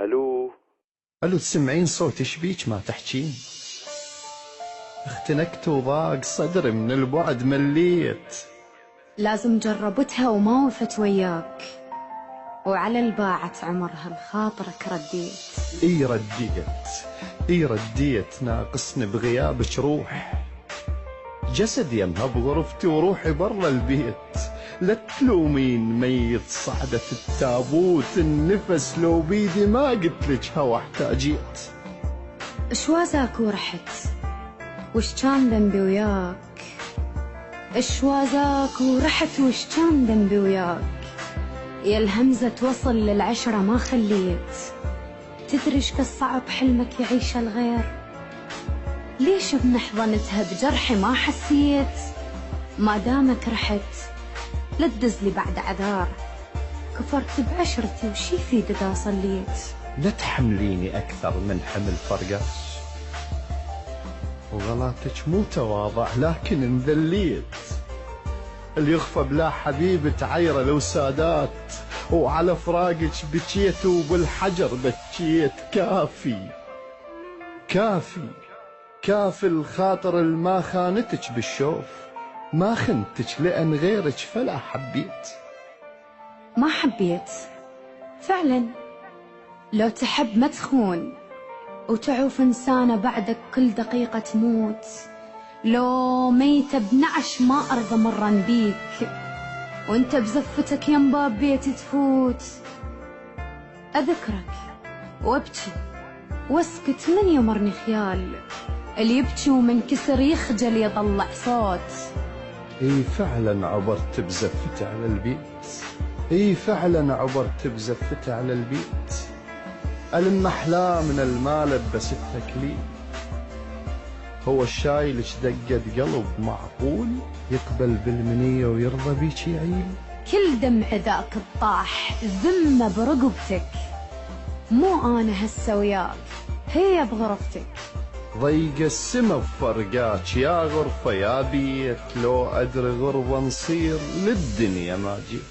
الو. الو، تسمعين صوت ايش بيك ما تحجين؟ اختنقت وضاق صدري من البعد مليت. لازم جربتها وما وفت وياك، وعلى الباعة عمرها بخاطرك رديت. اي رديت ناقصني بغيابك روح. جسدي يمها بغرفتي وروحي برا البيت. لا تلومين ميت صعدة في التابوت، النفس لو بيدي ما قلتلك هوا احتاجيت. اشوازاك ورحت وش كان ذنبي وياك، اشوازاك ورحت وش كان ذنبي وياك. يا الهمزة توصل للعشرة ما خليت، تدري ايش كالصعب حلمك يعيش الغير. ليش بنحضنتها بجرحي ما حسيت، ما دامك رحت لا تدزلي بعد عذار. كفرت بعشرتي وشي في اذا صليت. لا تحمليني اكثر من حمل فرقاش، وغلاتك مو تواضع لكن انذليت. اللي يخفى بلا حبيب تعيره لو سادات، وعلى فراقك بكيت وبالحجر بكيت. كافي الخاطر الما خانتك بالشوف، ما خنتك لأن غيرك فلا حبيت. ما حبيت فعلا، لو تحب ما تخون وتعوف إنسانة بعدك كل دقيقة تموت. لو ميتة بنعش ما أرضى مرا بيك، وانت بزفتك يم باب بيتي تفوت. أذكرك وابكي واسكت من يمرني خيال، اللي يبكي ومنكسر يخجل يطلع صوت. اي فعلا عبرت بزفتي على البيت. ألم أحلامنا المال بس التكليف. هو الشاي لش دقت قلب معقول يقبل بالمنية ويرضى بيك يعيل. كل دمع ذاك الطاح ذمة برقبتك، مو أنا هسه وياك هي بغرفتك. ضيق السما بفرقاك يا غرفة يا بيت، لو أدري غربة نصير للدنيا ما جيت.